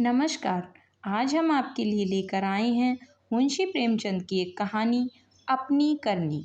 नमस्कार। आज हम आपके लिए लेकर आए हैं मुंशी प्रेमचंद की एक कहानी, अपनी करनी।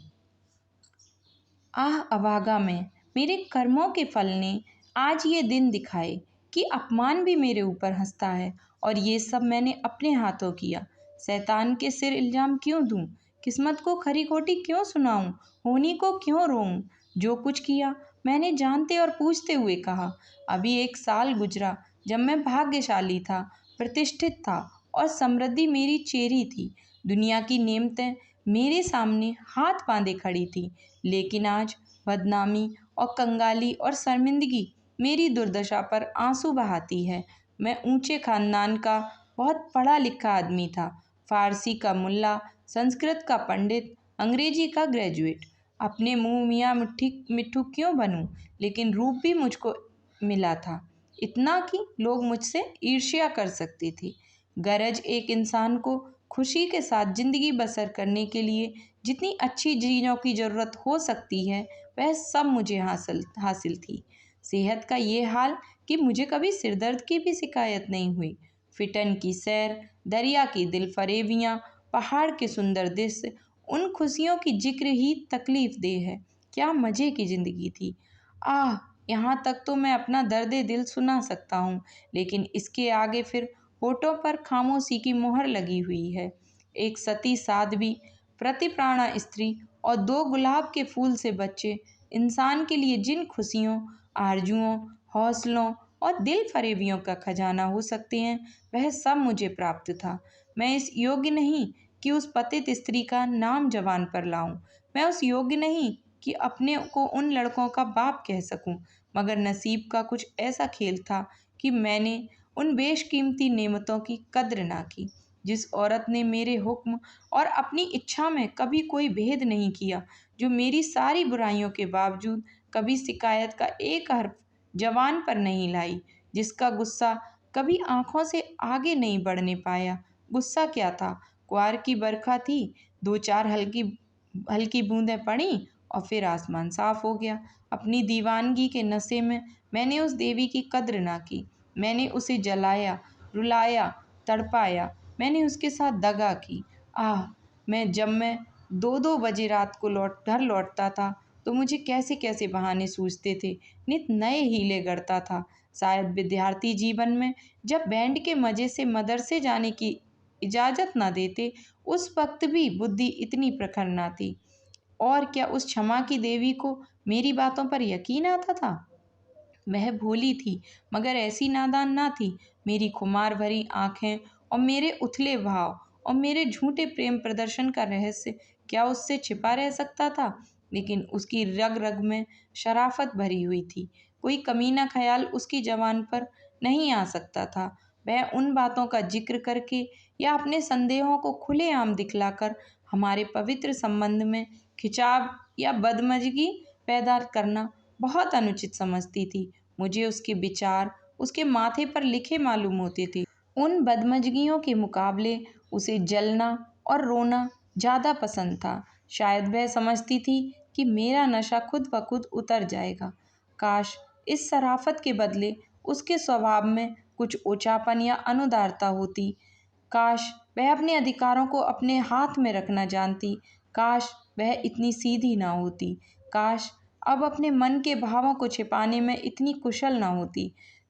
आह अभागा मैं, मेरे कर्मों के फल ने आज ये दिन दिखाए कि अपमान भी मेरे ऊपर हंसता है, और ये सब मैंने अपने हाथों किया। शैतान के सिर इल्जाम क्यों दूं, किस्मत को खरी खोटी क्यों सुनाऊं, होनी को क्यों रोऊं। जो कुछ किया मैंने जानते और पूछते हुए कहा। अभी 1 साल गुजरा जब मैं भाग्यशाली था, प्रतिष्ठित था और समृद्धि मेरी चेरी थी। दुनिया की नेमतें मेरे सामने हाथ बांधे खड़ी थी, लेकिन आज बदनामी और कंगाली और शर्मिंदगी मेरी दुर्दशा पर आंसू बहाती है। मैं ऊंचे खानदान का बहुत पढ़ा लिखा आदमी था, फारसी का मुल्ला, संस्कृत का पंडित, अंग्रेजी का ग्रेजुएट। अपने मुंह मियाँ मिट्ठू क्यों बनूं, लेकिन रूप भी मुझको मिला था, इतना कि लोग मुझसे ईर्ष्या कर सकते थे। गरज एक इंसान को खुशी के साथ जिंदगी बसर करने के लिए जितनी अच्छी चीज़ों की ज़रूरत हो सकती है, वह सब मुझे हासिल हासिल थी। सेहत का ये हाल कि मुझे कभी सिरदर्द की भी शिकायत नहीं हुई। फिटन की सैर, दरिया की दिल फरेबियाँ, पहाड़ के सुंदर दृश्य, उन खुशियों की जिक्र ही तकलीफ देह है। क्या मज़े की ज़िंदगी थी। आह, यहाँ तक तो मैं अपना दर्द दिल सुना सकता हूँ, लेकिन इसके आगे फिर होठों पर खामोशी की मोहर लगी हुई है। एक सती साध्वी, प्रतिप्राणा स्त्री और 2 गुलाब के फूल से बच्चे इंसान के लिए जिन खुशियों, आरजुओं, हौसलों और दिल फरेबियों का खजाना हो सकते हैं, वह सब मुझे प्राप्त था। मैं इस योग्य नहीं कि उस पतित स्त्री का नाम जबान पर लाऊं। मैं उस योग्य नहीं कि अपने को उन लड़कों का बाप कह सकूं, मगर नसीब का कुछ ऐसा खेल था कि मैंने उन बेशकीमती नेमतों की कद्र ना की। जिस औरत ने मेरे हुक्म और अपनी इच्छा में कभी कोई भेद नहीं किया, जो मेरी सारी बुराइयों के बावजूद कभी शिकायत का एक हर्फ जबान पर नहीं लाई, जिसका गुस्सा कभी आंखों से आगे नहीं बढ़ने पाया। गुस्सा क्या था, कुआर की बरखा थी, 2-4 हल्की हल्की बूंदें पड़ी और फिर आसमान साफ हो गया। अपनी दीवानगी के नशे में मैंने उस देवी की कद्र ना की। मैंने उसे जलाया, रुलाया, तड़पाया। मैंने उसके साथ दगा की। आह, जब मैं 2-2 बजे रात को घर लौटता था, तो मुझे कैसे कैसे बहाने सूझते थे, नित नए हीले गढ़ता था। शायद विद्यार्थी जीवन में जब बैंड के मज़े से मदरसे जाने की इजाज़त ना देते, उस वक्त भी बुद्धि इतनी प्रखर ना थी। और क्या उस क्षमा की देवी को मेरी बातों पर यकीन आता था? वह भोली थी, मगर ऐसी नादान ना थी। मेरी खुमार भरी आंखें और मेरे उथले भाव और मेरे झूठे प्रेम प्रदर्शन का रहस्य क्या उससे छिपा रह सकता था? लेकिन उसकी रग रग में शराफत भरी हुई थी। कोई कमीना ख्याल उसकी जबान पर नहीं आ सकता था। वह उन बातों का जिक्र करके या अपने संदेहों को खुलेआम दिखलाकर हमारे पवित्र संबंध में खिंचाव या बदमज़गी पैदा करना बहुत अनुचित समझती थी। मुझे उसके विचार उसके माथे पर लिखे मालूम होते थे। उन बदमज़गियों के मुकाबले उसे जलना और रोना ज़्यादा पसंद था। शायद वह समझती थी कि मेरा नशा खुद ब खुद उतर जाएगा। काश इस शराफत के बदले उसके स्वभाव में कुछ ऊंचापन या अनुदारता होती। काश वह अपने अधिकारों को अपने हाथ में रखना जानती। काश वह इतनी सीधी ना होती। काश अब अपने मन के भावों को छिपाने में इतनी कुशल ना होती।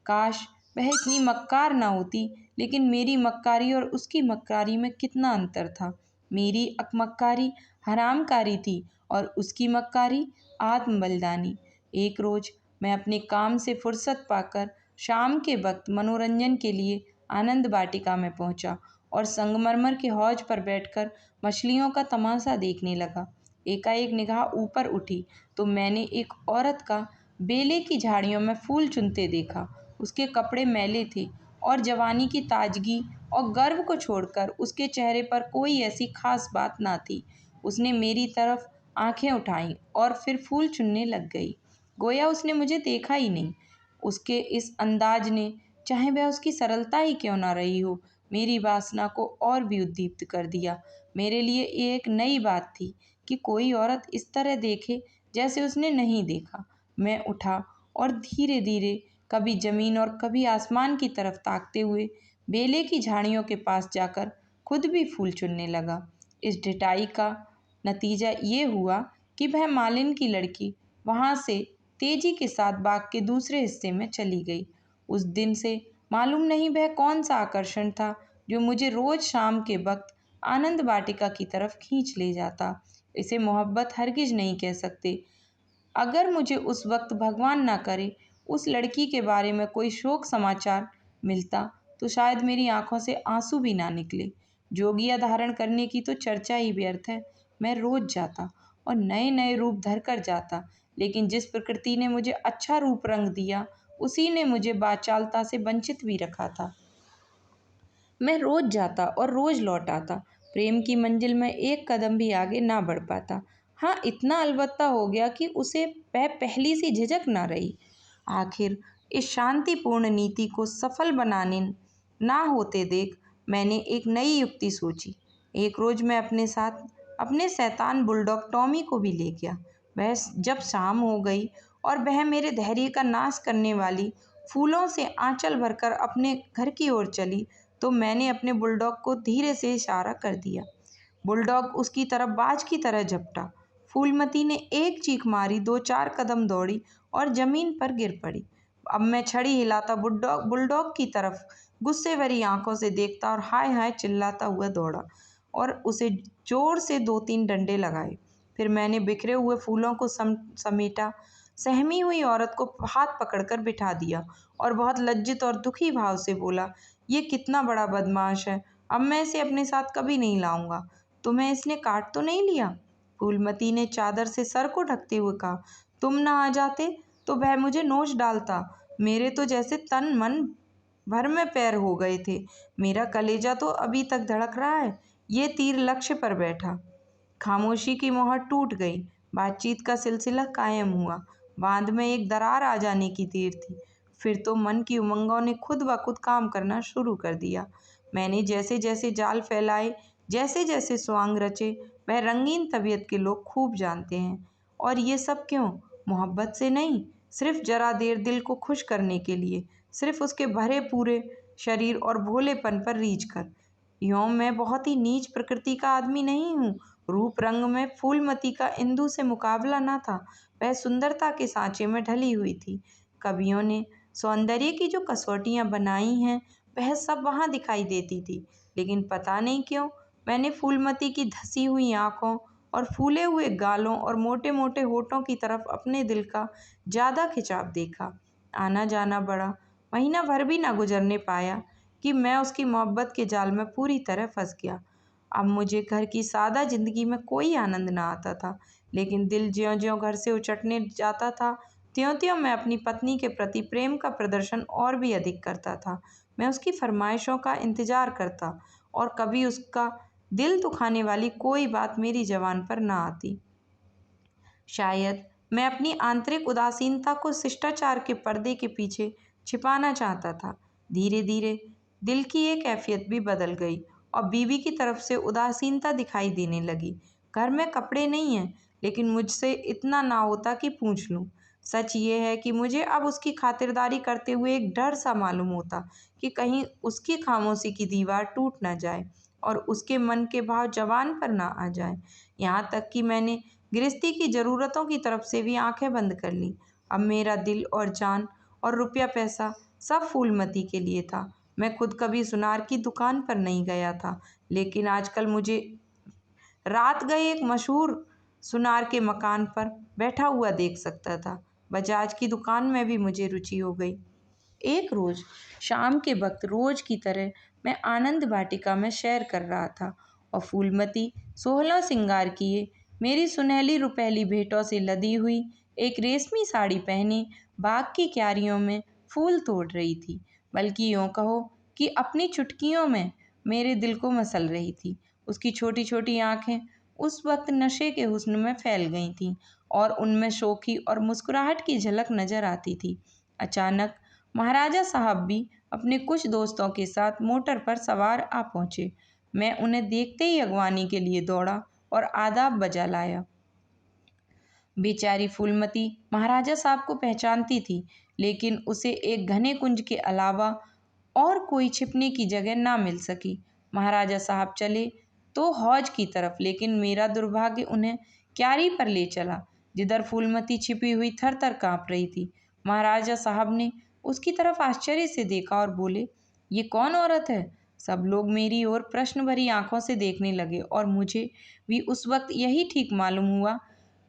काश वह इतनी मक्कार ना होती। लेकिन मेरी मक्कारी और उसकी मक्कारी में कितना अंतर था। मेरी अकमक्कारी हरामकारी थी और उसकी मक्कारी आत्म बलिदानी। एक रोज मैं अपने काम से फुर्सत पाकर शाम के वक्त मनोरंजन के लिए आनंद वाटिका में पहुंचा और संगमरमर के हौज पर बैठकर मछलियों का तमाशा देखने लगा। एकाएक निगाह ऊपर उठी तो मैंने एक औरत का बेले की झाड़ियों में फूल चुनते देखा। उसके कपड़े मैले थे और जवानी की ताजगी और गर्व को छोड़कर उसके चेहरे पर कोई ऐसी खास बात ना थी। उसने मेरी तरफ आंखें उठाईं और फिर फूल चुनने लग गई, गोया उसने मुझे देखा ही नहीं। उसके इस अंदाज ने, चाहे वह उसकी सरलता ही क्यों ना रही हो, मेरी वासना को और भी उद्दीप्त कर दिया। मेरे लिए ये एक नई बात थी कि कोई औरत इस तरह देखे जैसे उसने नहीं देखा। मैं उठा और धीरे धीरे कभी जमीन और कभी आसमान की तरफ ताकते हुए बेले की झाड़ियों के पास जाकर खुद भी फूल चुनने लगा। इस ढिठाई का नतीजा ये हुआ कि वह मालिन की लड़की वहाँ से तेजी के साथ बाग के दूसरे हिस्से में चली गई। उस दिन से मालूम नहीं वह कौन सा आकर्षण था जो मुझे रोज शाम के वक्त आनंद वाटिका की तरफ खींच ले जाता। इसे मोहब्बत हरगिज नहीं कह सकते। अगर मुझे उस वक्त भगवान ना करे उस लड़की के बारे में कोई शोक समाचार मिलता तो शायद मेरी आंखों से आंसू भी ना निकले। जोगिया धारण करने की तो चर्चा ही व्यर्थ है। मैं रोज जाता और नए नए रूप धर कर जाता, लेकिन जिस प्रकृति ने मुझे अच्छा रूप रंग दिया उसी ने मुझे बाचालता से वंचित भी रखा था। मैं रोज जाता और रोज लौट आता, प्रेम की मंजिल में एक कदम भी आगे ना बढ़ पाता। हाँ, इतना अलबत्ता हो गया कि उसे वह पहली सी झिझक ना रही। आखिर इस शांतिपूर्ण नीति को सफल बनाने ना होते देख मैंने एक नई युक्ति सोची। एक रोज मैं अपने साथ अपने शैतान बुलडॉग टॉमी को भी ले गया। वह जब शाम हो गई और वह मेरे धैर्य का नाश करने वाली फूलों से आंचल भरकर अपने घर की ओर चली तो मैंने अपने बुलडॉग को धीरे से इशारा कर दिया। बुलडॉग उसकी तरफ बाज की तरह झपटा। फूलमती ने एक चीख मारी, दो चार कदम दौड़ी और जमीन पर गिर पड़ी। अब मैं छड़ी हिलाता बुलडॉग बुलडॉग की तरफ गुस्से भरी आंखों से देखता और हाय हाय चिल्लाता हुआ दौड़ा और उसे जोर से दो तीन डंडे लगाए। फिर मैंने बिखरे हुए फूलों को समेटा, सहमी हुई औरत को हाथ पकड़कर बिठा दिया और बहुत लज्जित और दुखी भाव से बोला, ये कितना बड़ा बदमाश है, अब मैं इसे अपने साथ कभी नहीं लाऊंगा। तुम्हें इसने काट तो नहीं लिया? फूलमती ने चादर से सर को ढकते हुए कहा। तुम ना आ जाते तो वह मुझे नोच डालता। मेरे तो जैसे तन मन भर में पैर हो गए थे। मेरा कलेजा तो अभी तक धड़क रहा है। ये तीर लक्ष्य पर बैठा। खामोशी की मोहर टूट गई। बातचीत का सिलसिला कायम हुआ। बांध में एक दरार आ जाने की देर थी। फिर तो मन की उमंगों ने खुद ब खुद काम करना शुरू कर दिया। मैंने जैसे जैसे जाल फैलाए, जैसे जैसे स्वांग रचे, वह रंगीन तबीयत के लोग खूब जानते हैं। और ये सब क्यों? मोहब्बत से नहीं, सिर्फ जरा देर दिल को खुश करने के लिए, सिर्फ उसके भरे पूरे शरीर और भोलेपन पर रीझ कर। यों मैं बहुत ही नीच प्रकृति का आदमी नहीं हूँ। रूप रंग में फूलमती का इंदु से मुकाबला न था। वह सुंदरता के सांचे में ढली हुई थी। कवियों ने सौंदर्य की जो कसौटियाँ बनाई हैं वह सब वहाँ दिखाई देती थी, लेकिन पता नहीं क्यों मैंने फूलमती की धसी हुई आँखों और फूले हुए गालों और मोटे मोटे होठों की तरफ अपने दिल का ज़्यादा खिंचाव देखा। आना जाना बड़ा, महीना भर भी ना गुजरने पाया कि मैं उसकी मोहब्बत के जाल में पूरी तरह फंस गया। अब मुझे घर की सादा जिंदगी में कोई आनंद ना आता था, लेकिन दिल ज्यों-ज्यों घर से उचटने जाता था, त्यों-त्यों मैं अपनी पत्नी के प्रति प्रेम का प्रदर्शन और भी अधिक करता था। मैं उसकी फरमाइशों का इंतज़ार करता और कभी उसका दिल दुखाने वाली कोई बात मेरी ज़बान पर ना आती। शायद मैं अपनी आंतरिक उदासीनता को शिष्टाचार के पर्दे के पीछे छिपाना चाहता था। धीरे धीरे दिल की एक कैफियत भी बदल गई और बीवी की तरफ से उदासीनता दिखाई देने लगी। घर में कपड़े नहीं हैं, लेकिन मुझसे इतना ना होता कि पूछ लूँ। सच ये है कि मुझे अब उसकी खातिरदारी करते हुए एक डर सा मालूम होता कि कहीं उसकी खामोशी की दीवार टूट ना जाए और उसके मन के भाव जबान पर ना आ जाए। यहाँ तक कि मैंने गृहस्थी की ज़रूरतों की तरफ से भी आंखें बंद कर लीं। अब मेरा दिल और जान और रुपया पैसा सब फूलमती के लिए था। मैं खुद कभी सुनार की दुकान पर नहीं गया था, लेकिन आजकल मुझे रात गए एक मशहूर सुनार के मकान पर बैठा हुआ देख सकता था। बजाज की दुकान में भी मुझे रुचि हो गई। एक रोज शाम के वक्त रोज की तरह मैं आनंद वाटिका में सैर कर रहा था और फूलमती सोलह सिंगार किए, मेरी सुनहली रुपहली भेंटों से लदी हुई एक रेशमी साड़ी पहने बाग की क्यारियों में फूल तोड़ रही थी, बल्कि यूँ कहो कि अपनी चुटकियों में मेरे दिल को मसल रही थी। उसकी छोटी छोटी आंखें उस वक्त नशे के हुस्न में फैल गई थीं और उनमें शोखी और मुस्कुराहट की झलक नजर आती थी। अचानक महाराजा साहब भी अपने कुछ दोस्तों के साथ मोटर पर सवार आ पहुंचे। मैं उन्हें देखते ही अगवानी के लिए दौड़ा और आदाब बजा लाया। बेचारी फूलमती महाराजा साहब को पहचानती थी, लेकिन उसे एक घने कुंज के अलावा और कोई छिपने की जगह ना मिल सकी। महाराजा साहब चले तो हौज की तरफ, लेकिन मेरा दुर्भाग्य उन्हें क्यारी पर ले चला, जिधर फूलमती छिपी हुई थर थर काँप रही थी। महाराजा साहब ने उसकी तरफ आश्चर्य से देखा और बोले, ये कौन औरत है? सब लोग मेरी ओर प्रश्न भरी आंखों से देखने लगे और मुझे भी उस वक्त यही ठीक मालूम हुआ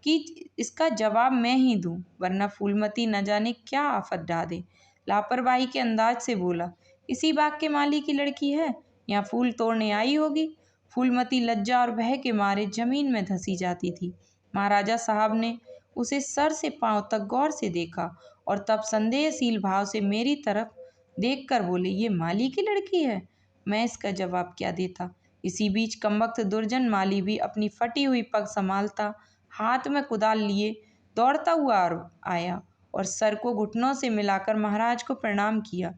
कि इसका जवाब मैं ही दूं, वरना फूलमती न जाने क्या आफत डाह दे। लापरवाही के अंदाज से बोला, इसी बाग के माली की लड़की है, यहाँ फूल तोड़ने आई होगी। फूलमती लज्जा और भय के मारे जमीन में धंसी जाती थी। महाराजा साहब ने उसे सर से पांव तक गौर से देखा और तब संदेहशील भाव से मेरी तरफ देखकर बोले, ये माली की लड़की है? मैं इसका जवाब क्या देता। इसी बीच कमबख्त दुर्जन माली भी अपनी फटी हुई पग संभालता हाथ में कुदाल लिए दौड़ता हुआ आया और सर को घुटनों से मिलाकर महाराज को प्रणाम किया।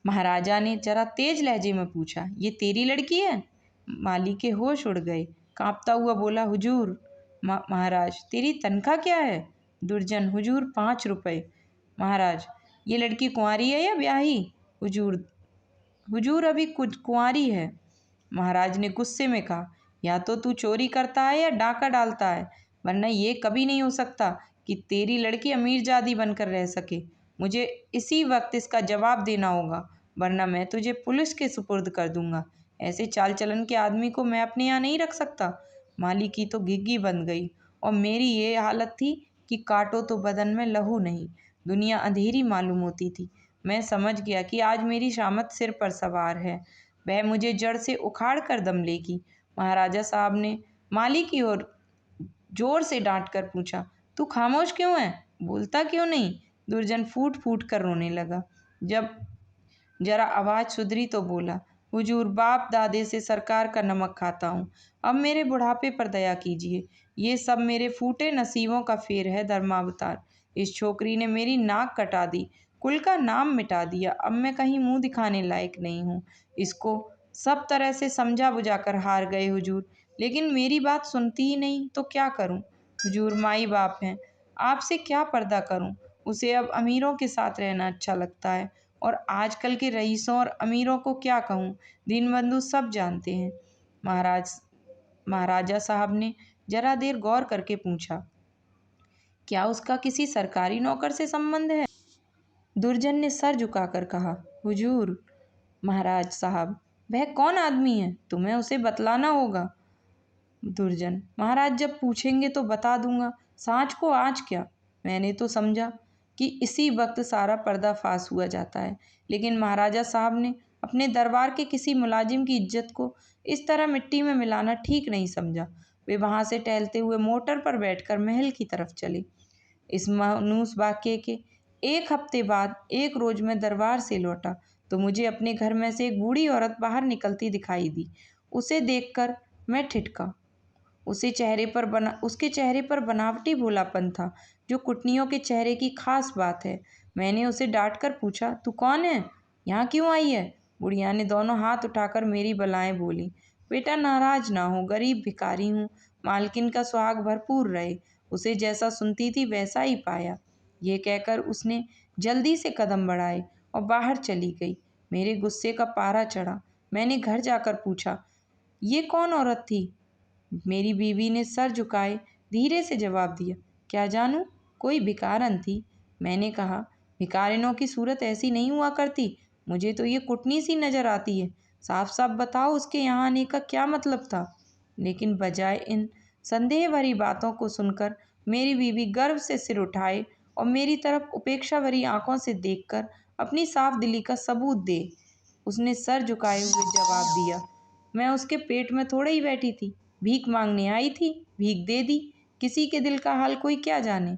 महाराजा ने जरा तेज लहजे में पूछा, ये तेरी लड़की है? माली के होश उड़ गए। कांपता हुआ बोला, हुजूर। महाराज, तेरी तनख्वाह क्या है? दुर्जन, हुजूर 5 रुपए। महाराज, ये लड़की कुंवारी है या ब्याही? हुजूर, हुजूर अभी कुछ कुंवारी है। महाराज ने गुस्से में कहा, या तो तू चोरी करता है या डाका डालता है, वरना ये कभी नहीं हो सकता कि तेरी लड़की अमीरजादी बनकर रह सके। मुझे इसी वक्त इसका जवाब देना होगा, वरना मैं तुझे पुलिस के सुपुर्द कर दूंगा। ऐसे चाल चलन के आदमी को मैं अपने यहाँ नहीं रख सकता। माली की तो घिघी बन गई और मेरी ये हालत थी कि काटो तो बदन में लहू नहीं, दुनिया अंधेरी मालूम होती थी। मैं समझ गया कि आज मेरी शामत सिर पर सवार है, वह मुझे जड़ से उखाड़ कर दम लेगी। महाराजा साहब ने माली की ओर जोर से डांट कर पूछा, तू खामोश क्यों है? बोलता क्यों नहीं? दुर्जन फूट फूट कर रोने लगा। जब जरा आवाज सुधरी तो बोला, हुजूर, बाप दादे से सरकार का नमक खाता हूँ, अब मेरे बुढ़ापे पर दया कीजिए। ये सब मेरे फूटे नसीबों का फेर है धर्मावतार। इस छोकरी ने मेरी नाक कटा दी, कुल का नाम मिटा दिया। अब मैं कहीं मुंह दिखाने लायक नहीं हूँ। इसको सब तरह से समझा बुझाकर हार गए हुजूर, लेकिन मेरी बात सुनती ही नहीं, तो क्या करूँ? हुजूर, माई बाप हैं, आपसे क्या पर्दा करूँ? उसे अब अमीरों के साथ रहना अच्छा लगता है, और आजकल के रईसों और अमीरों को क्या कहूँ, दीनबंधु सब जानते हैं। महाराजा साहब ने जरा देर गौर करके पूछा, क्या उसका किसी सरकारी नौकर से संबंध है? दुर्जन ने सर झुकाकर कहा, हुजूर। महाराज साहब, वह कौन आदमी है? तुम्हें उसे बतलाना होगा। दुर्जन, महाराज जब पूछेंगे तो बता दूंगा, सांच को आज क्या। मैंने तो समझा कि इसी वक्त सारा पर्दाफाश हुआ जाता है, लेकिन महाराजा साहब ने अपने दरबार के किसी मुलाजिम की इज्जत को इस तरह मिट्टी में मिलाना ठीक नहीं समझा। वे वहां से टहलते हुए मोटर पर बैठकर महल की तरफ चले। इस मानूस वाक्य के 1 हफ्ते बाद एक रोज मैं दरबार से लौटा तो मुझे अपने घर में से एक बूढ़ी औरत बाहर निकलती दिखाई दी। उसे देखकर मैं ठिठका। उसके चेहरे पर बनावटी भोलापन था, जो कुटनियों के चेहरे की खास बात है। मैंने उसे डांट कर पूछा, तू कौन है? यहाँ क्यों आई है? बुढ़िया ने दोनों हाथ उठाकर मेरी बलाएं बोली, बेटा नाराज ना हो, गरीब भिखारी हूँ, मालकिन का सुहाग भरपूर रहे। उसे जैसा सुनती थी वैसा ही पाया। ये कहकर उसने जल्दी से कदम बढ़ाए और बाहर चली गई। मेरे गुस्से का पारा चढ़ा। मैंने घर जाकर पूछा, ये कौन औरत थी? मेरी बीवी ने सर झुकाए धीरे से जवाब दिया, क्या जानूं, कोई भिखारन थी। मैंने कहा, भिखारिनों की सूरत ऐसी नहीं हुआ करती, मुझे तो ये कुटनी सी नजर आती है। साफ साफ बताओ उसके यहाँ आने का क्या मतलब था। लेकिन बजाय इन संदेह भरी बातों को सुनकर मेरी बीवी गर्व से सिर उठाए और मेरी तरफ उपेक्षा भरी आंखों से देखकर अपनी साफ दिली का सबूत दे उसने सर झुकाए हुए जवाब दिया, मैं उसके पेट में थोड़े ही बैठी थी, भीख मांगने आई थी, भीख दे दी। किसी के दिल का हाल कोई क्या जाने।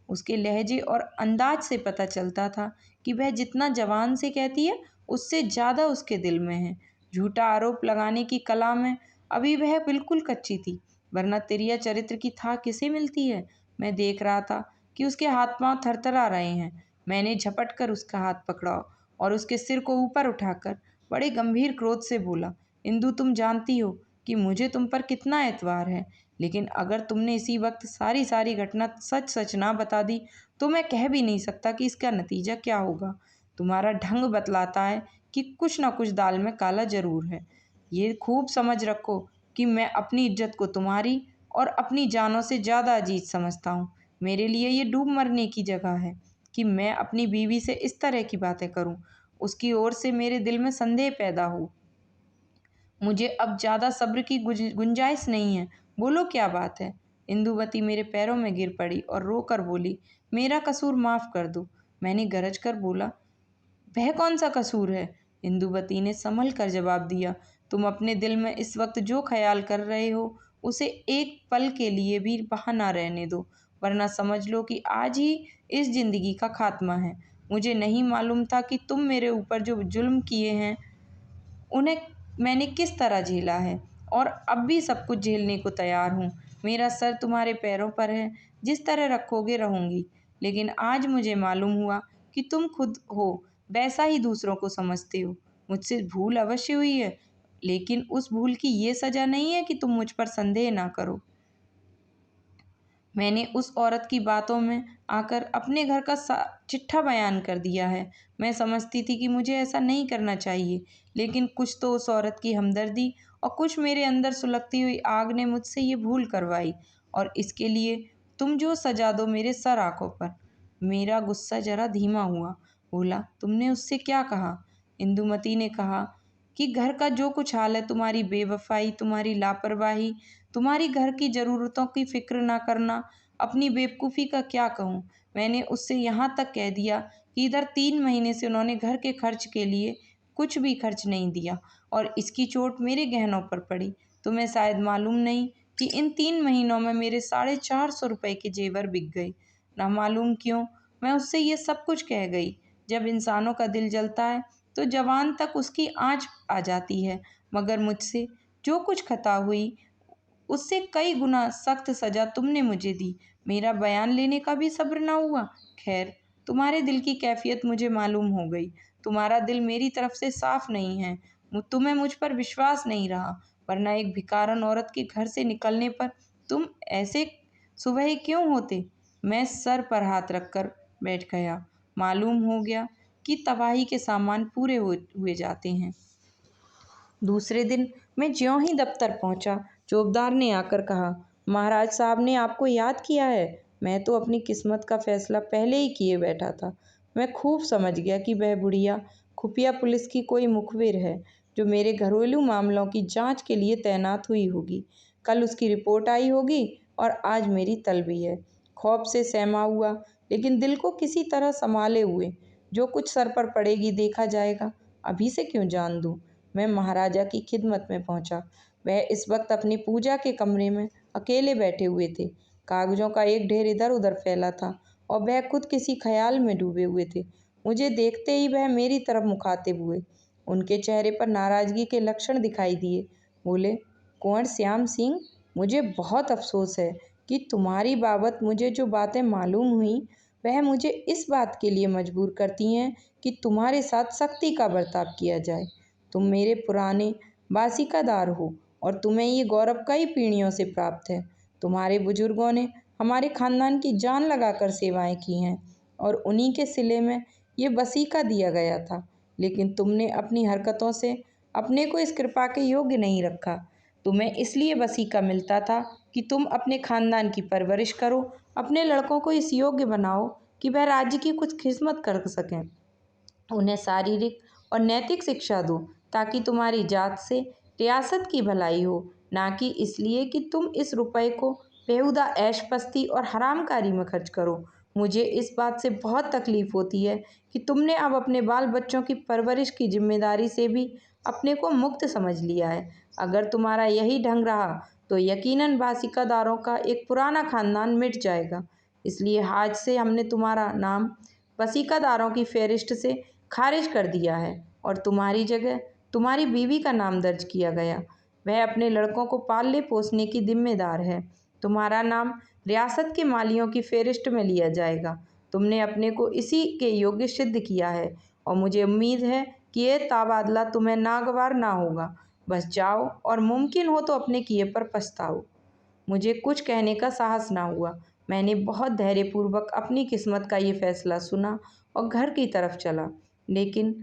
उसके लहजे और अंदाज से पता चलता था कि वह जितना जवान से कहती है उससे ज़्यादा उसके दिल में है। झूठा आरोप लगाने की कला में अभी वह बिल्कुल कच्ची थी, वरना तिरिया चरित्र की था किसे मिलती है। मैं देख रहा था कि उसके हाथ पांव थरथरा रहे हैं। मैंने झपट कर उसका हाथ पकड़ा और उसके सिर को ऊपर उठाकर बड़े गंभीर क्रोध से बोला, इंदु, तुम जानती हो कि मुझे तुम पर कितना एतबार है, लेकिन अगर तुमने इसी वक्त सारी सारी घटना सच सच ना बता दी तो मैं कह भी नहीं सकता कि इसका नतीजा क्या होगा। तुम्हारा ढंग बतलाता है कि कुछ ना कुछ दाल में काला जरूर है। ये खूब समझ रखो कि मैं अपनी इज्जत को तुम्हारी और अपनी जानों से ज़्यादा अजीज समझता हूँ। मेरे लिए ये डूब मरने की जगह है कि मैं अपनी बीवी से इस तरह की बातें करूँ, उसकी ओर से मेरे दिल में संदेह पैदा हो। मुझे अब ज़्यादा सब्र की गुंजाइश नहीं है। बोलो क्या बात है। इंदुवती मेरे पैरों में गिर पड़ी और रोकर बोली, मेरा कसूर माफ़ कर दो। मैंने गरज कर बोला, वह कौन सा कसूर है। इंदुवती ने संभल कर जवाब दिया, तुम अपने दिल में इस वक्त जो ख्याल कर रहे हो उसे एक पल के लिए भी वहाँ ना रहने दो, वरना समझ लो कि आज ही इस जिंदगी का खात्मा है। मुझे नहीं मालूम था कि तुम मेरे ऊपर जो जुल्म किए हैं उन्हें मैंने किस तरह झेला है, और अब भी सब कुछ झेलने को तैयार हूँ। मेरा सर तुम्हारे पैरों पर है, जिस तरह रखोगे रहूँगी। लेकिन आज मुझे मालूम हुआ कि तुम खुद हो वैसा ही दूसरों को समझते हो। मुझसे भूल अवश्य हुई है, लेकिन उस भूल की ये सज़ा नहीं है कि तुम मुझ पर संदेह ना करो। मैंने उस औरत की बातों में आकर अपने घर का चिट्ठा बयान कर दिया है। मैं समझती थी कि मुझे ऐसा नहीं करना चाहिए, लेकिन कुछ तो उस औरत की हमदर्दी और कुछ मेरे अंदर सुलगती हुई आग ने मुझसे ये भूल करवाई, और इसके लिए तुम जो सजा दो मेरे सर आंखों पर। मेरा गुस्सा जरा धीमा हुआ। बोला, तुमने उससे क्या कहा। इंदुमती ने कहा कि घर का जो कुछ हाल है, तुम्हारी बेवफाई, तुम्हारी लापरवाही, तुम्हारी घर की ज़रूरतों की फ़िक्र ना करना, अपनी बेवकूफ़ी का क्या कहूँ। मैंने उससे यहाँ तक कह दिया कि इधर 3 महीने से उन्होंने घर के खर्च के लिए कुछ भी खर्च नहीं दिया, और इसकी चोट मेरे गहनों पर पड़ी। तुम्हें शायद मालूम नहीं कि इन 3 महीनों में मेरे 450 रुपये के जेवर बिक गए। ना मालूम क्यों मैं उससे ये सब कुछ कह गई। जब इंसानों का दिल जलता है तो जवान तक उसकी आँच आ जाती है, मगर मुझसे जो कुछ खता हुई उससे कई गुना सख्त सजा तुमने मुझे दी। मेरा बयान लेने का भी सब्र ना हुआ। खैर, तुम्हारे दिल की कैफियत मुझे मालूम हो गई। तुम्हारा दिल मेरी तरफ से साफ नहीं है। तुम्हें मुझ पर विश्वास नहीं रहा, वरना एक भिखारन औरत के घर से निकलने पर तुम ऐसे सुबह क्यों होते। मैं सर पर हाथ रखकर बैठ गया। मालूम हो गया कि तबाही के सामान पूरे हुए जाते हैं। दूसरे दिन मैं ज्यों ही दफ्तर पहुंचा, चौबदार ने आकर कहा, महाराज साहब ने आपको याद किया है। मैं तो अपनी किस्मत का फैसला पहले ही किए बैठा था। मैं खूब समझ गया कि वह बुढ़िया खुफिया पुलिस की कोई मुखबिर है, जो मेरे घरेलू मामलों की जांच के लिए तैनात हुई होगी। कल उसकी रिपोर्ट आई होगी और आज मेरी तलबी है। खौफ से सहमा हुआ, लेकिन दिल को किसी तरह संभाले हुए, जो कुछ सर पर पड़ेगी देखा जाएगा, अभी से क्यों जान दूं। मैं महाराजा की खिदमत में पहुंचा। वह इस वक्त अपनी पूजा के कमरे में अकेले बैठे हुए थे। कागजों का एक ढेर इधर उधर फैला था और वह खुद किसी ख्याल में डूबे हुए थे। मुझे देखते ही वह मेरी तरफ मुखातिब हुए। उनके चेहरे पर नाराजगी के लक्षण दिखाई दिए। बोले, कुंवर श्याम सिंह, मुझे बहुत अफसोस है कि तुम्हारी बाबत मुझे जो बातें मालूम हुई वह मुझे इस बात के लिए मजबूर करती हैं कि तुम्हारे साथ सख्ती का बर्ताव किया जाए। तुम मेरे पुराने बासिकादार हो और तुम्हें ये गौरव कई पीढ़ियों से प्राप्त है। तुम्हारे बुजुर्गों ने हमारे खानदान की जान लगाकर सेवाएं की हैं और उन्हीं के सिले में ये वसीका दिया गया था। लेकिन तुमने अपनी हरकतों से अपने को इस कृपा के योग्य नहीं रखा। तुम्हें इसलिए वसीका मिलता था कि तुम अपने खानदान की परवरिश करो, अपने लड़कों को इस योग्य बनाओ कि वह राज्य की कुछ खिदमत कर सकें। उन्हें शारीरिक और नैतिक शिक्षा दो ताकि तुम्हारी जात से रियासत की भलाई हो, ना कि इसलिए कि तुम इस रुपए को बेहुदा ऐश पस्ती और हरामकारी में खर्च करो। मुझे इस बात से बहुत तकलीफ होती है कि तुमने अब अपने बाल बच्चों की परवरिश की जिम्मेदारी से भी अपने को मुक्त समझ लिया है। अगर तुम्हारा यही ढंग रहा तो यकीनन बासिकादारों का एक पुराना खानदान मिट जाएगा। इसलिए आज से हमने तुम्हारा नाम वसीकादारों की फहरिस्त से खारिज कर दिया है और तुम्हारी जगह तुम्हारी बीवी का नाम दर्ज किया गया। वह अपने लड़कों को पालने पोसने की जिम्मेदार है। तुम्हारा नाम रियासत के मालियों की फहरिस्त में लिया जाएगा। तुमने अपने को इसी के योग्य सिद्ध किया है और मुझे उम्मीद है कि यह तबादला तुम्हें नागवार ना होगा। बस जाओ और मुमकिन हो तो अपने किए पर पछताओ। मुझे कुछ कहने का साहस ना हुआ। मैंने बहुत धैर्यपूर्वक अपनी किस्मत का ये फैसला सुना और घर की तरफ चला। लेकिन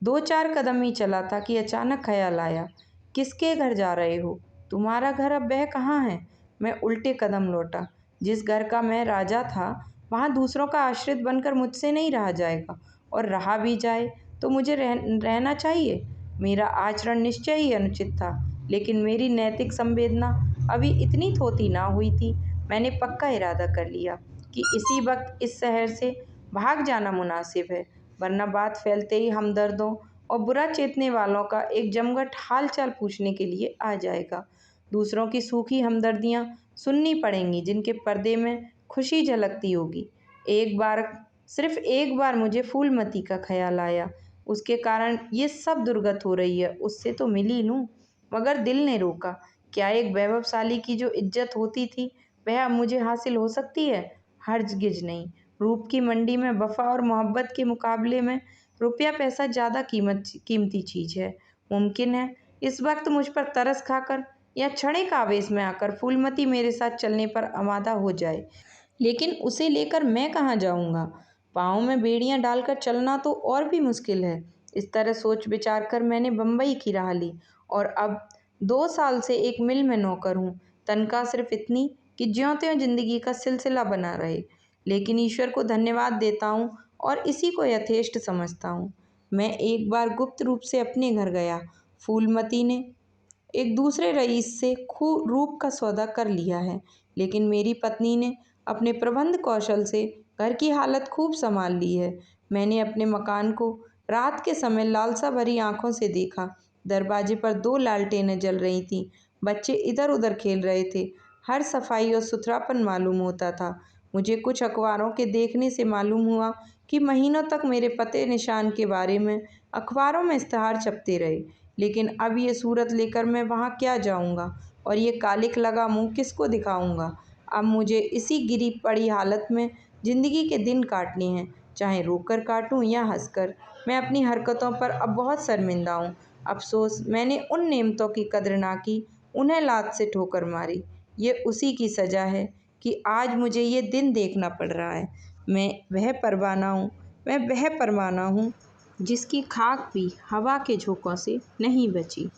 2-4 कदम ही चला था कि अचानक ख्याल आया, किसके घर जा रहे हो? तुम्हारा घर अब वह कहाँ है? मैं उल्टे कदम लौटा। जिस घर का मैं राजा था, वहाँ दूसरों का आश्रित बनकर मुझसे नहीं रहा जाएगा, और रहा भी जाए तो मुझे रहना चाहिए। मेरा आचरण निश्चय ही अनुचित था, लेकिन मेरी नैतिक संवेदना अभी इतनी थोथी ना हुई थी। मैंने पक्का इरादा कर लिया कि इसी वक्त इस शहर से भाग जाना मुनासिब है, वरना बात फैलते ही हमदर्दों और बुरा चेतने वालों का एक जमघट हाल चाल पूछने के लिए आ जाएगा। दूसरों की सूखी हमदर्दियाँ सुननी पड़ेंगी, जिनके पर्दे में खुशी झलकती होगी। एक बार, सिर्फ एक बार मुझे फूलमती का ख्याल आया। उसके कारण ये सब दुर्गत हो रही है, उससे तो मिली लूँ। मगर दिल ने रोका। क्या एक वैभवशाली की जो इज्जत होती थी, वह अब मुझे हासिल हो सकती है? हरगिज नहीं। रूप की मंडी में वफा और मोहब्बत के मुकाबले में रुपया पैसा ज़्यादा कीमती चीज़ है। मुमकिन है इस वक्त मुझ पर तरस खाकर या क्षणिक आवेश में आकर फूलमती मेरे साथ चलने पर आमादा हो जाए, लेकिन उसे लेकर मैं कहाँ जाऊँगा? पाँव में बेड़ियाँ डालकर चलना तो और भी मुश्किल है। इस तरह सोच विचार कर मैंने बम्बई की राह ली, और अब 2 साल से एक मिल में नौकर हूँ। तनख्वाह सिर्फ इतनी कि ज्यों-त्यों ज़िंदगी का सिलसिला बना रहे। लेकिन ईश्वर को धन्यवाद देता हूँ और इसी को यथेष्ट समझता हूँ। मैं एक बार गुप्त रूप से अपने घर गया। फूलमती ने एक दूसरे रईस से खूब रूप का सौदा कर लिया है, लेकिन मेरी पत्नी ने अपने प्रबंध कौशल से घर की हालत खूब संभाल ली है। मैंने अपने मकान को रात के समय लालसा भरी आंखों से देखा। दरवाजे पर 2 लालटेनें जल रही थीं। बच्चे इधर उधर खेल रहे थे। हर सफाई और सुथरापन मालूम होता था। मुझे कुछ अखबारों के देखने से मालूम हुआ कि महीनों तक मेरे पते निशान के बारे में अखबारों में इश्तहार छपते रहे, लेकिन अब ये सूरत लेकर मैं वहाँ क्या जाऊँगा, और ये कालिख लगा मुँह किसको दिखाऊँगा? अब मुझे इसी गिरी पड़ी हालत में ज़िंदगी के दिन काटने हैं, चाहे रोकर काटूँ या हँसकर। मैं अपनी हरकतों पर अब बहुत शर्मिंदा हूँ। अफ़सोस मैंने उन नेमतों की कद्र ना की, उन्हें लात से ठोकर मारी। ये उसी की सज़ा है कि आज मुझे ये दिन देखना पड़ रहा है। मैं वह परवाना हूँ जिसकी खाक भी हवा के झोंकों से नहीं बची।